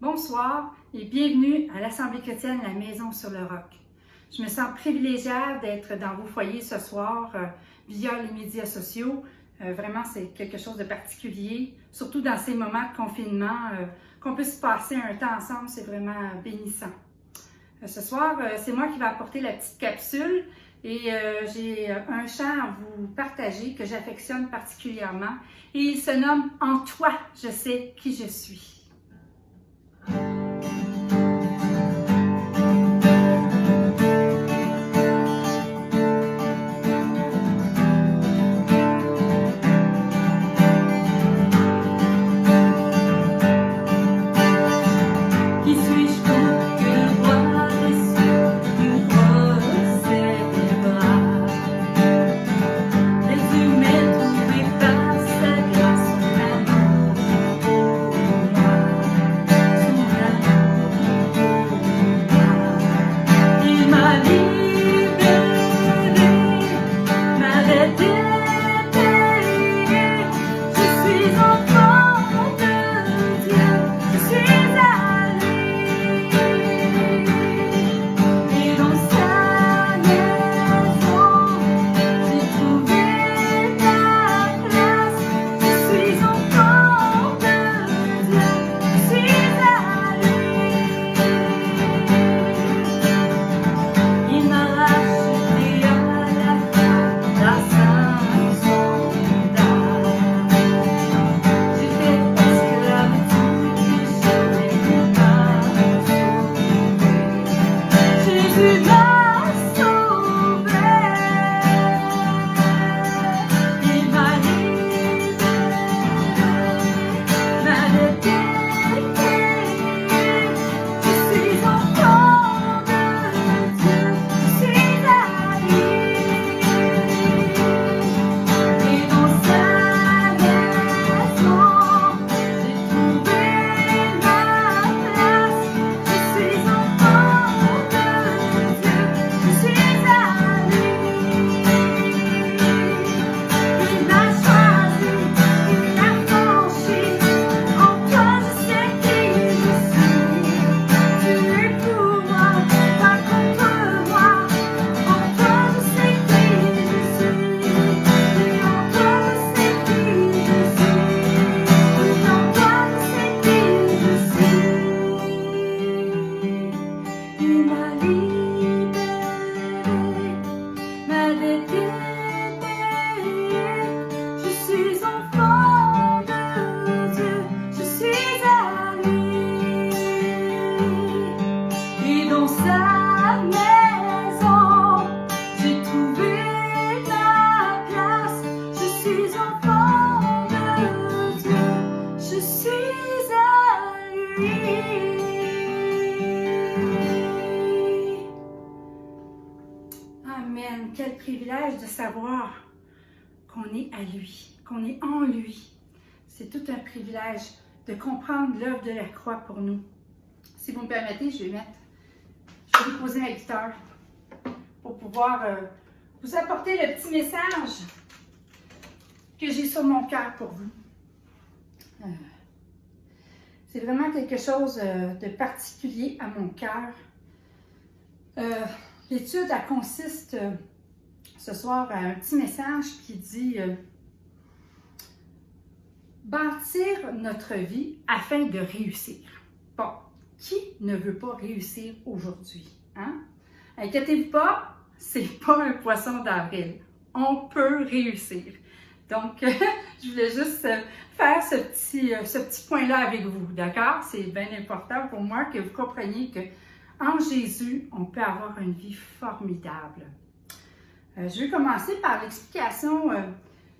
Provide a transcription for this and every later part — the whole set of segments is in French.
Bonsoir et bienvenue à l'Assemblée chrétienne La Maison sur le Roc. Je me sens privilégiée d'être dans vos foyers ce soir via les médias sociaux. Vraiment, c'est quelque chose de particulier, surtout dans ces moments de confinement, qu'on puisse passer un temps ensemble, c'est vraiment bénissant. Ce soir, c'est moi qui vais apporter la petite capsule et j'ai un chant à vous partager que j'affectionne particulièrement et il se nomme « En toi, je sais qui je suis ». Amen. Quel privilège de savoir qu'on est à lui, qu'on est en lui. C'est tout un privilège de comprendre l'œuvre de la croix pour nous. Si vous me permettez, je vais déposer ma guitare pour pouvoir vous apporter le petit message que j'ai sur mon cœur pour vous. C'est vraiment quelque chose de particulier à mon cœur. L'étude, elle consiste ce soir à un petit message qui dit bâtir notre vie afin de réussir. Bon, qui ne veut pas réussir aujourd'hui? Hein? Inquiétez-vous pas, c'est pas un poisson d'avril. On peut réussir. Donc, je voulais juste faire ce petit point-là avec vous, d'accord? C'est bien important pour moi que vous compreniez que en Jésus, on peut avoir une vie formidable. Je vais commencer par l'explication.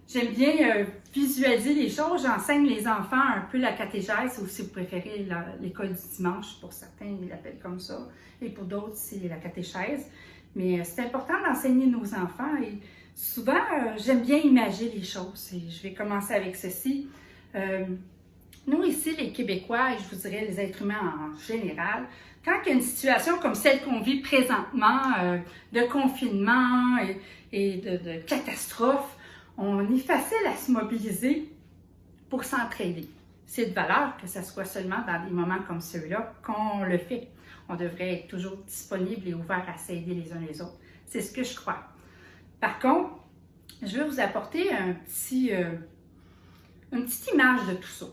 J'aime bien visualiser les choses. J'enseigne les enfants un peu la catéchèse, ou si vous préférez l'école du dimanche. Pour certains, ils l'appellent comme ça. Et pour d'autres, c'est la catéchèse. Mais c'est important d'enseigner nos enfants. Et souvent, j'aime bien imaginer les choses. Et je vais commencer avec ceci. Nous, ici, les Québécois, et je vous dirais les êtres humains en général, quand il y a une situation comme celle qu'on vit présentement, de confinement et de catastrophe, on est facile à se mobiliser pour s'entraider. c'est de valeur que ce soit seulement dans des moments comme ceux-là qu'on le fait. On devrait être toujours disponible et ouvert à s'aider les uns les autres. C'est ce que je crois. Par contre, je vais vous apporter une petite image de tout ça.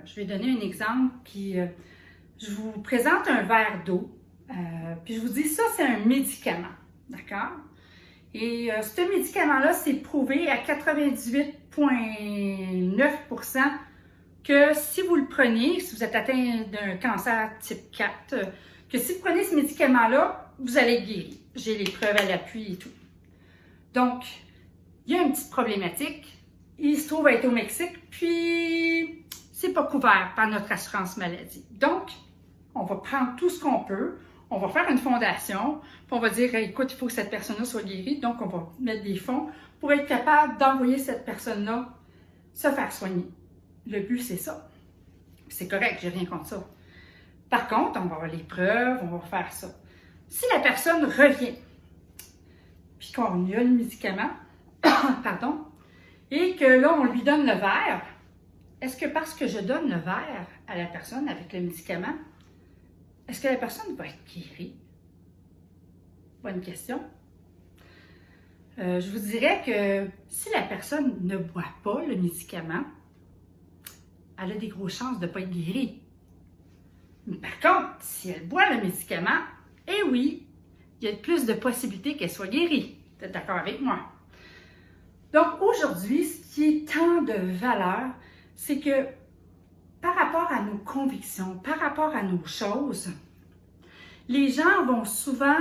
Je vais donner un exemple, puis je vous présente un verre d'eau, puis je vous dis ça, c'est un médicament, d'accord? Et ce médicament-là, c'est prouvé à 98,9% que si vous le prenez, si vous êtes atteint d'un cancer type 4, que si vous prenez ce médicament-là, vous allez guérir. J'ai les preuves à l'appui et tout. Donc, il y a une petite problématique. Il se trouve être au Mexique, puis c'est pas couvert par notre assurance maladie. Donc, on va prendre tout ce qu'on peut, on va faire une fondation, puis on va dire, écoute, il faut que cette personne-là soit guérie, donc on va mettre des fonds pour être capable d'envoyer cette personne-là se faire soigner. Le but, c'est ça. C'est correct, j'ai rien contre ça. Par contre, on va avoir les preuves, on va faire ça. Si la personne revient, puis qu'on a le médicament, pardon, et que là, on lui donne le verre, est-ce que parce que je donne le verre à la personne avec le médicament, est-ce que la personne va être guérie? Bonne question. Je vous dirais que si la personne ne boit pas le médicament, elle a des grosses chances de ne pas être guérie. Mais par contre, si elle boit le médicament, eh oui, il y a plus de possibilités qu'elle soit guérie. Vous êtes d'accord avec moi? Donc aujourd'hui, ce qui est tant de valeur, c'est que par rapport à nos convictions, par rapport à nos choses, les gens vont souvent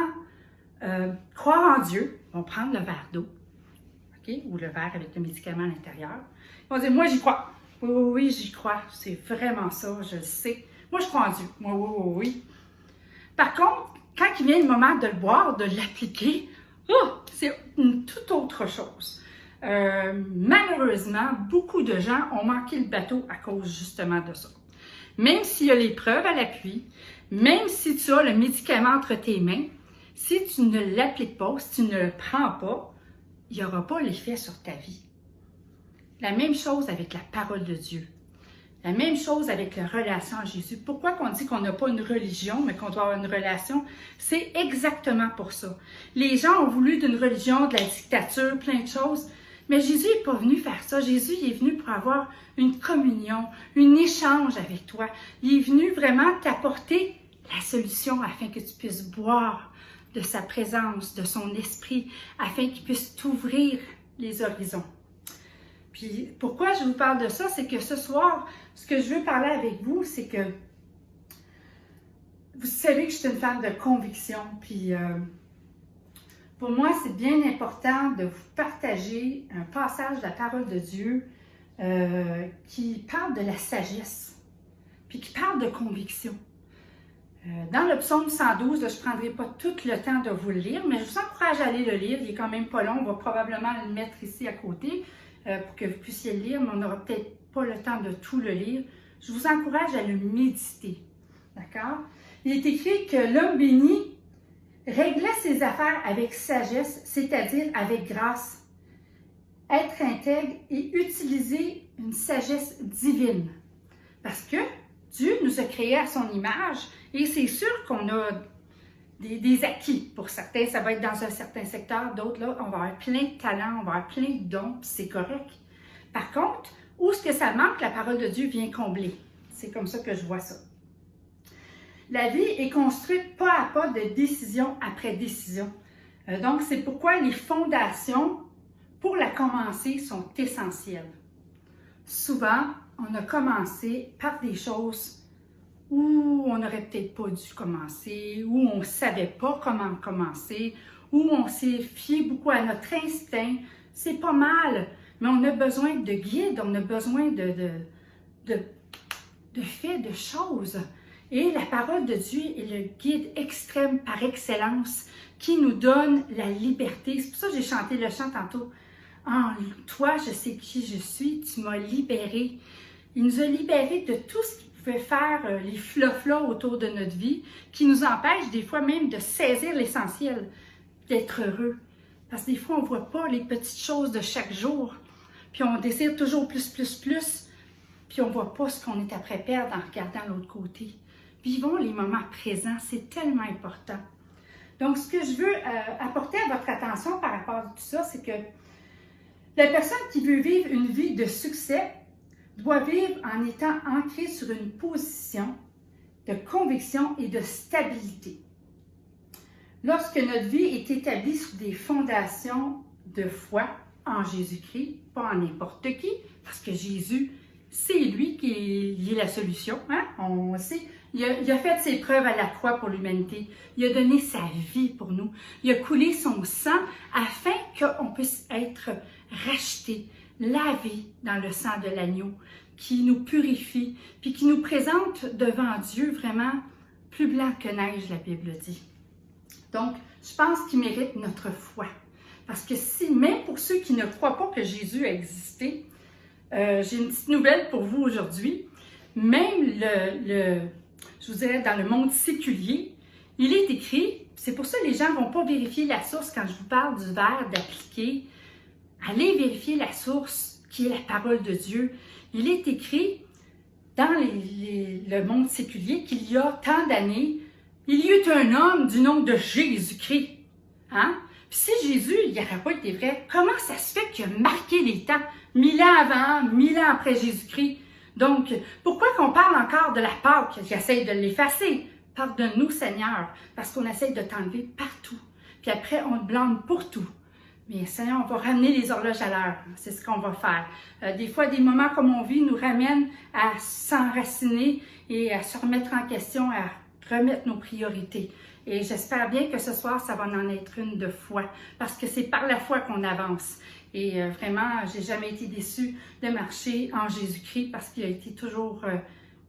croire en Dieu, vont prendre le verre d'eau, okay, ou le verre avec le médicament à l'intérieur. Ils vont dire, moi j'y crois. Oui, oui, oui, j'y crois. C'est vraiment ça, je le sais. Moi, je crois en Dieu. Oui, oui, oui, oui. Par contre, quand il vient le moment de le boire, de l'appliquer, c'est une toute autre chose. Malheureusement, beaucoup de gens ont manqué le bateau à cause justement de ça. Même s'il y a les preuves à l'appui, même si tu as le médicament entre tes mains, si tu ne l'appliques pas, si tu ne le prends pas, il n'y aura pas l'effet sur ta vie. La même chose avec la parole de Dieu. La même chose avec la relation à Jésus. Pourquoi qu'on dit qu'on n'a pas une religion, mais qu'on doit avoir une relation? C'est exactement pour ça. Les gens ont voulu d'une religion, de la dictature, plein de choses, mais Jésus n'est pas venu faire ça. Jésus il est venu pour avoir une communion, un échange avec toi. Il est venu vraiment t'apporter la solution afin que tu puisses boire de sa présence, de son esprit, afin qu'il puisse t'ouvrir les horizons. Puis pourquoi je vous parle de ça, c'est que ce soir, ce que je veux parler avec vous, c'est que vous savez que je suis une femme de conviction. Puis pour moi, c'est bien important de vous partager un passage de la parole de Dieu qui parle de la sagesse, puis qui parle de conviction. Dans le psaume 112, là, je ne prendrai pas tout le temps de vous le lire, mais je vous encourage à aller le lire. Il est quand même pas long. On va probablement le mettre ici à côté pour que vous puissiez le lire, mais on n'aura peut-être pas le temps de tout le lire. Je vous encourage à le méditer. D'accord? Il est écrit que l'homme béni réglait ses affaires avec sagesse, c'est-à-dire avec grâce, être intègre et utiliser une sagesse divine. Parce que Dieu nous a créés à son image et c'est sûr qu'on a des acquis. Pour certains, ça va être dans un certain secteur, d'autres, là, on va avoir plein de talents, on va avoir plein de dons, puis c'est correct. Par contre, où est-ce que ça manque, la parole de Dieu vient combler. C'est comme ça que je vois ça. La vie est construite pas à pas de décision après décision. Donc, c'est pourquoi les fondations pour la commencer sont essentielles. Souvent, on a commencé par des choses où on n'aurait peut-être pas dû commencer, où on ne savait pas comment commencer, où on s'est fié beaucoup à notre instinct. C'est pas mal, mais on a besoin de guide, on a besoin de faits, de choses. Et la parole de Dieu est le guide extrême par excellence qui nous donne la liberté. C'est pour ça que j'ai chanté le chant tantôt. En toi, je sais qui je suis, tu m'as libéré. Il nous a libérés de tout ce qui pouvait faire les floflas autour de notre vie, qui nous empêche des fois même de saisir l'essentiel, d'être heureux. Parce que des fois, on ne voit pas les petites choses de chaque jour. Puis on désire toujours plus. Puis puis on ne voit pas ce qu'on est après perdre en regardant l'autre côté. Vivons les moments présents, c'est tellement important. Donc, ce que je veux apporter à votre attention par rapport à tout ça, c'est que la personne qui veut vivre une vie de succès doit vivre en étant ancrée sur une position de conviction et de stabilité. Lorsque notre vie est établie sur des fondations de foi en Jésus-Christ, pas en n'importe qui, parce que Jésus, c'est lui qui est la solution, hein? On sait. Il a fait ses preuves à la croix pour l'humanité. Il a donné sa vie pour nous. Il a coulé son sang afin qu'on puisse être racheté, lavé dans le sang de l'agneau, qui nous purifie, puis qui nous présente devant Dieu vraiment plus blanc que neige, la Bible dit. Donc, je pense qu'il mérite notre foi. Parce que si, même pour ceux qui ne croient pas que Jésus a existé, j'ai une petite nouvelle pour vous aujourd'hui. Même je vous dirais, dans le monde séculier, il est écrit, c'est pour ça que les gens ne vont pas vérifier la source quand je vous parle du verbe d'appliquer. Allez vérifier la source qui est la parole de Dieu. Il est écrit dans le monde séculier qu'il y a tant d'années, il y eut un homme du nom de Jésus-Christ. Hein? Puis si Jésus n'aurait pas été vrai, comment ça se fait qu'il a marqué les temps, 1000 ans avant, 1000 ans après Jésus-Christ? Donc, pourquoi qu'on parle encore de la Pâque? J'essaie de l'effacer. Pardonne-nous, Seigneur, parce qu'on essaie de t'enlever partout. Puis après, on te blâme pour tout. Mais Seigneur, on va ramener les horloges à l'heure. C'est ce qu'on va faire. Des fois, des moments comme on vit nous ramènent à s'enraciner et à se remettre en question, à remettre nos priorités. Et j'espère bien que ce soir, ça va en être une de foi, parce que c'est par la foi qu'on avance. Et vraiment, j'ai jamais été déçue de marcher en Jésus-Christ parce qu'il a été toujours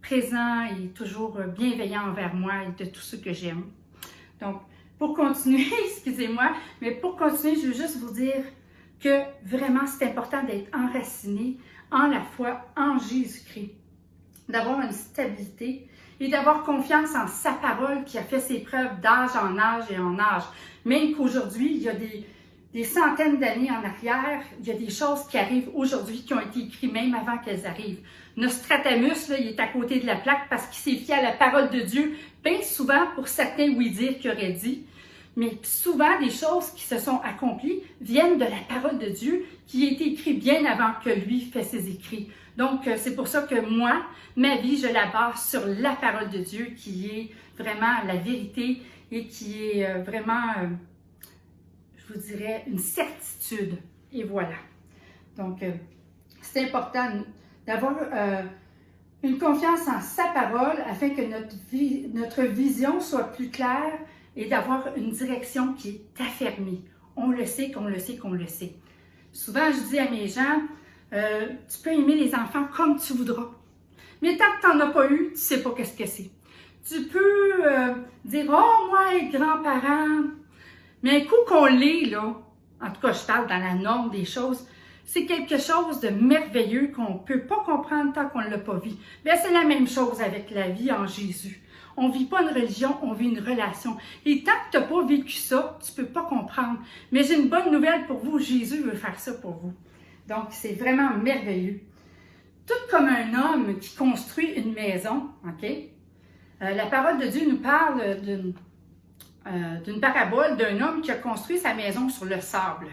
présent et toujours bienveillant envers moi et de tout ce que j'aime. Donc, pour continuer, excusez-moi, mais pour continuer, je veux juste vous dire que vraiment, c'est important d'être enraciné en la foi en Jésus-Christ, d'avoir une stabilité et d'avoir confiance en sa parole qui a fait ses preuves d'âge en âge et en âge. Même qu'aujourd'hui, il y a des centaines d'années en arrière, il y a des choses qui arrivent aujourd'hui qui ont été écrites même avant qu'elles arrivent. Nostradamus, là, il est à côté de la plaque parce qu'il s'est fié à la parole de Dieu. Bien souvent, pour certains, oui dire qu'il aurait dit, mais souvent, des choses qui se sont accomplies viennent de la parole de Dieu qui a été écrite bien avant que lui fait ses écrits. Donc, c'est pour ça que moi, ma vie, je la base sur la parole de Dieu qui est vraiment la vérité et qui est vraiment, je vous dirais, une certitude. Et voilà. Donc, c'est important d'avoir une confiance en sa parole afin que notre vision soit plus claire et d'avoir une direction qui est affermie. On le sait, qu'on le sait, qu'on le sait. Souvent, je dis à mes gens, tu peux aimer les enfants comme tu voudras. Mais tant que tu n'en as pas eu, tu ne sais pas qu'est-ce que c'est. Tu peux dire, oh, moi, être grand-parent. Mais un coup qu'on l'est, là, en tout cas, je parle dans la norme des choses, c'est quelque chose de merveilleux qu'on ne peut pas comprendre tant qu'on ne l'a pas vu. Bien, c'est la même chose avec la vie en Jésus. On ne vit pas une religion, on vit une relation. Et tant que tu n'as pas vécu ça, tu ne peux pas comprendre. Mais j'ai une bonne nouvelle pour vous, Jésus veut faire ça pour vous. Donc, c'est vraiment merveilleux. Tout comme un homme qui construit une maison, OK? La parole de Dieu nous parle d'une parabole d'un homme qui a construit sa maison sur le sable.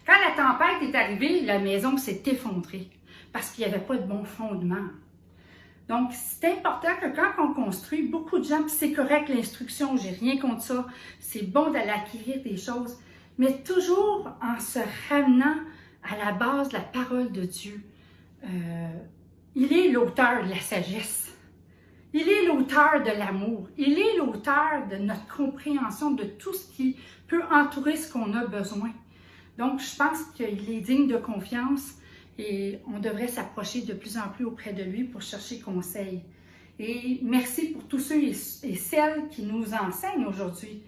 Quand la tempête est arrivée, la maison s'est effondrée parce qu'il n'y avait pas de bon fondement. Donc, c'est important que quand on construit, beaucoup de gens, puis c'est correct l'instruction, j'ai rien contre ça, c'est bon d'aller acquérir des choses, mais toujours en se ramenant à la base de la parole de Dieu. Il est l'auteur de la sagesse. Il est l'auteur de l'amour. Il est l'auteur de notre compréhension de tout ce qui peut entourer ce qu'on a besoin. Donc, je pense qu'il est digne de confiance et on devrait s'approcher de plus en plus auprès de lui pour chercher conseil. Et merci pour tous ceux et celles qui nous enseignent aujourd'hui.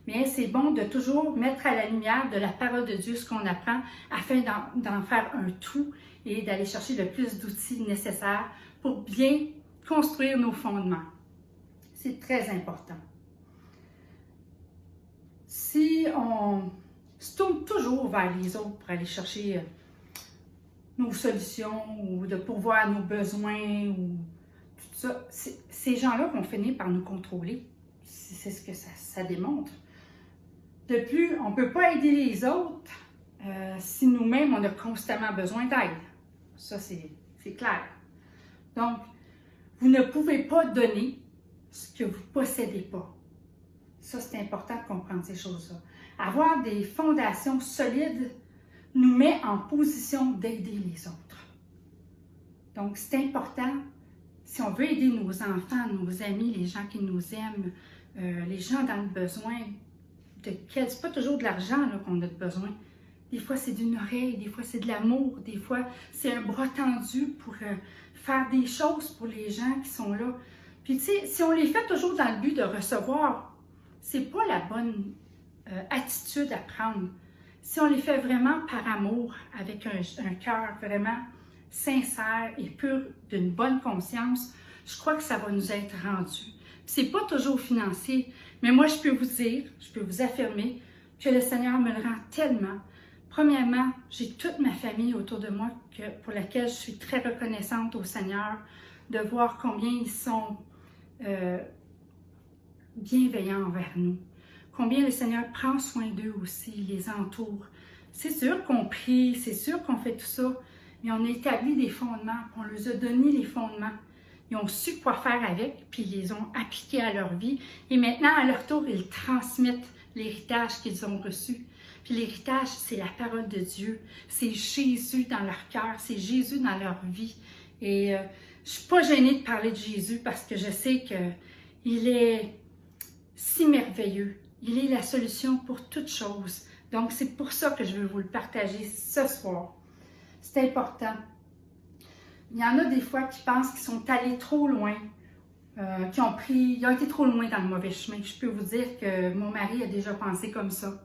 Mais c'est bon de toujours mettre à la lumière de la parole de Dieu ce qu'on apprend afin d'en faire un tout et d'aller chercher le plus d'outils nécessaires pour bien construire nos fondements. C'est très important. Si on se tourne toujours vers les autres pour aller chercher nos solutions ou de pourvoir à nos besoins ou tout ça. Ces gens-là vont finir par nous contrôler. C'est ce que ça démontre. De plus, on ne peut pas aider les autres si nous-mêmes, on a constamment besoin d'aide. Ça, c'est clair. Donc, vous ne pouvez pas donner ce que vous ne possédez pas. Ça, c'est important de comprendre ces choses-là. Avoir des fondations solides nous met en position d'aider les autres. Donc, c'est important, si on veut aider nos enfants, nos amis, les gens qui nous aiment, les gens dans le besoin, c'est pas toujours de l'argent qu'on a besoin. Des fois, c'est d'une oreille, des fois, c'est de l'amour, des fois, c'est un bras tendu pour faire des choses pour les gens qui sont là. Puis, tu sais, si on les fait toujours dans le but de recevoir, c'est pas la bonne attitude à prendre. Si on les fait vraiment par amour, avec un cœur vraiment sincère et pur, d'une bonne conscience, je crois que ça va nous être rendu. C'est pas toujours financier, mais moi, je peux vous dire, je peux vous affirmer que le Seigneur me le rend tellement. Premièrement, j'ai toute ma famille autour de moi pour laquelle je suis très reconnaissante au Seigneur de voir combien ils sont bienveillants envers nous. Combien le Seigneur prend soin d'eux aussi, les entoure. C'est sûr qu'on prie, c'est sûr qu'on fait tout ça, mais on a établi des fondements, on leur a donné les fondements. Ils ont su quoi faire avec, puis ils les ont appliqués à leur vie. Et maintenant, à leur tour, ils transmettent l'héritage qu'ils ont reçu. Puis l'héritage, c'est la parole de Dieu. C'est Jésus dans leur cœur, c'est Jésus dans leur vie. Et je ne suis pas gênée de parler de Jésus parce que je sais qu'il est si merveilleux. Il est la solution pour toutes choses. Donc, c'est pour ça que je veux vous le partager ce soir. C'est important. Il y en a des fois qui pensent qu'ils sont allés trop loin, ils ont été trop loin dans le mauvais chemin. Je peux vous dire que mon mari a déjà pensé comme ça.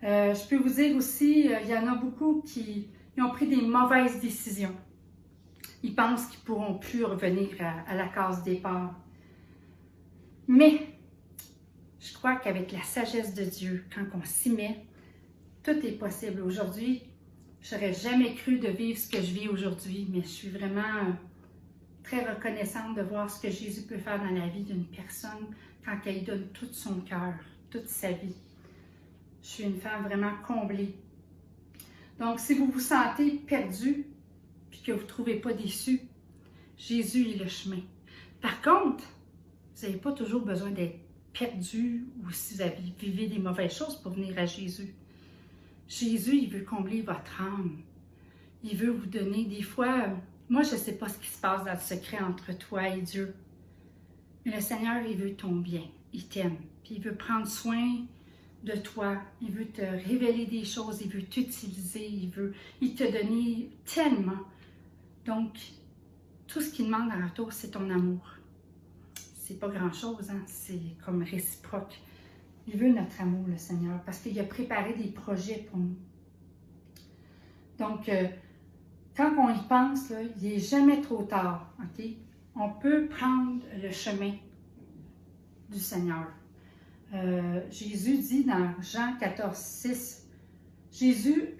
Je peux vous dire aussi, il y en a beaucoup qui ont pris des mauvaises décisions. Ils pensent qu'ils ne pourront plus revenir à la case départ. Mais, je crois qu'avec la sagesse de Dieu, quand on s'y met, tout est possible. Aujourd'hui, je n'aurais jamais cru de vivre ce que je vis aujourd'hui, mais je suis vraiment très reconnaissante de voir ce que Jésus peut faire dans la vie d'une personne quand elle donne tout son cœur, toute sa vie. Je suis une femme vraiment comblée. Donc, si vous vous sentez perdu puis que vous ne trouvez pas déçu, Jésus est le chemin. Par contre, vous n'avez pas toujours besoin d'être perdu ou si vous vivez des mauvaises choses pour venir à Jésus. Jésus, il veut combler votre âme. Il veut vous donner des fois... Moi, je ne sais pas ce qui se passe dans le secret entre toi et Dieu. Mais le Seigneur, il veut ton bien. Il t'aime. Puis il veut prendre soin de toi. Il veut te révéler des choses. Il veut t'utiliser. Il te donner tellement. Donc, tout ce qu'il demande en retour, c'est ton amour. C'est pas grand-chose, hein? C'est comme réciproque. Il veut notre amour, le Seigneur, parce qu'il a préparé des projets pour nous. Donc, quand on y pense, là, il n'est jamais trop tard, ok? On peut prendre le chemin du Seigneur. Jésus dit dans Jean 14, 6, Jésus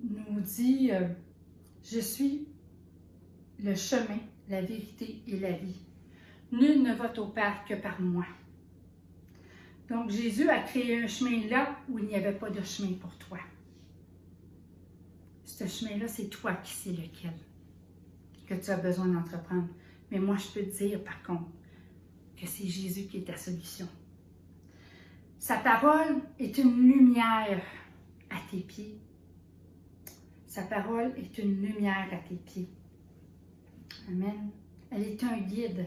nous dit, je suis le chemin, la vérité et la vie. Nul ne va au Père que par moi. Donc, Jésus a créé un chemin là où il n'y avait pas de chemin pour toi. Ce chemin-là, c'est toi qui sais lequel que tu as besoin d'entreprendre. Mais moi, je peux te dire, par contre, que c'est Jésus qui est ta solution. Sa parole est une lumière à tes pieds. Sa parole est une lumière à tes pieds. Amen. Elle est un guide.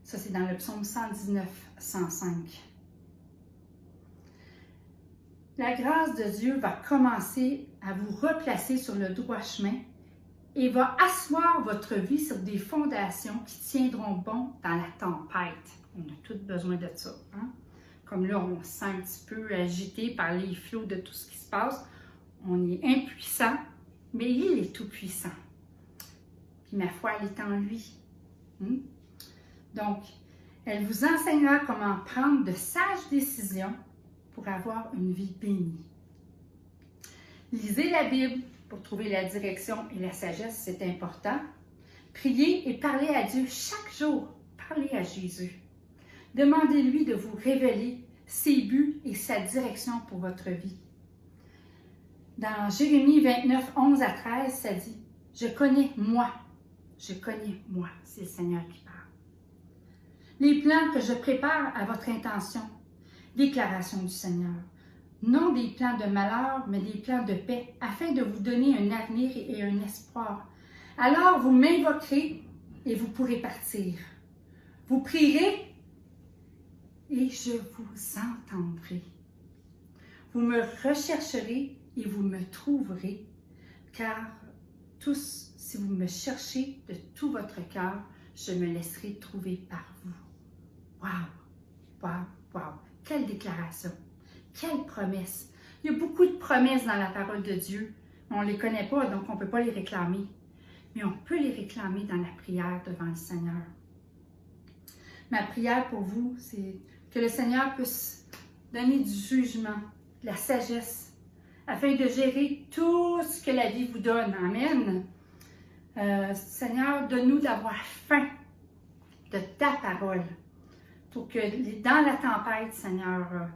Ça, c'est dans le psaume 119, 105. La grâce de Dieu va commencer à vous replacer sur le droit chemin et va asseoir votre vie sur des fondations qui tiendront bon dans la tempête. On a tous besoin de ça. Hein? Comme là, on se sent un petit peu agité par les flots de tout ce qui se passe. On est impuissant, mais il est tout-puissant. Puis ma foi, elle est en lui. Donc, elle vous enseignera comment prendre de sages décisions pour avoir une vie bénie. Lisez la Bible pour trouver la direction et la sagesse, c'est important. Priez et parlez à Dieu chaque jour. Parlez à Jésus. Demandez-lui de vous révéler ses buts et sa direction pour votre vie. Dans Jérémie 29, 11 à 13, ça dit « Je connais moi. Je connais moi. » C'est le Seigneur qui parle. Les plans que je prépare à votre intention. Déclaration du Seigneur. Non des plans de malheur, mais des plans de paix, afin de vous donner un avenir et un espoir. Alors vous m'invoquerez et vous pourrez partir. Vous prierez et je vous entendrai. Vous me rechercherez et vous me trouverez, car tous, si vous me cherchez de tout votre cœur, je me laisserai trouver par vous. Wow! Wow! Wow! Quelle déclaration! Quelle promesse! Il y a beaucoup de promesses dans la parole de Dieu. On ne les connaît pas, donc on ne peut pas les réclamer. Mais on peut les réclamer dans la prière devant le Seigneur. Ma prière pour vous, c'est que le Seigneur puisse donner du jugement, de la sagesse, afin de gérer tout ce que la vie vous donne. Amen. Seigneur, donne-nous d'avoir faim de ta parole, pour que dans la tempête, Seigneur,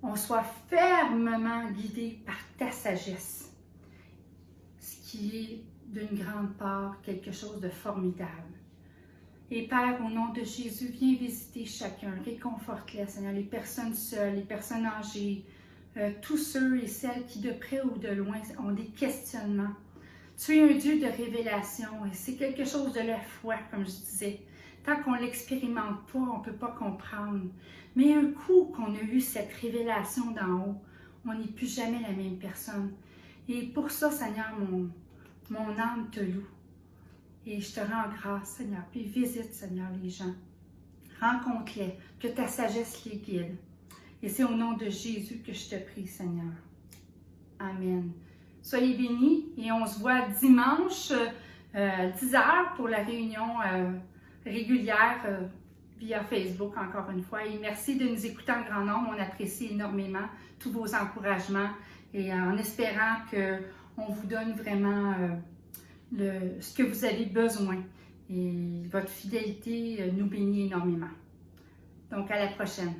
on soit fermement guidé par ta sagesse, ce qui est d'une grande part quelque chose de formidable. Et Père, au nom de Jésus, viens visiter chacun, réconforte-les, Seigneur, les personnes seules, les personnes âgées, tous ceux et celles qui de près ou de loin ont des questionnements. Tu es un Dieu de révélation et c'est quelque chose de la foi, comme je disais. Tant qu'on ne l'expérimente pas, on ne peut pas comprendre. Mais un coup qu'on a eu cette révélation d'en haut, on n'est plus jamais la même personne. Et pour ça, Seigneur, mon âme te loue. Et je te rends grâce, Seigneur. Puis visite, Seigneur, les gens. Rencontre-les, que ta sagesse les guide. Et c'est au nom de Jésus que je te prie, Seigneur. Amen. Soyez bénis et on se voit dimanche, 10h pour la réunion régulière via Facebook, encore une fois. Et merci de nous écouter en grand nombre. On apprécie énormément tous vos encouragements et en espérant qu'on vous donne vraiment ce que vous avez besoin. Et votre fidélité nous bénit énormément. Donc, à la prochaine.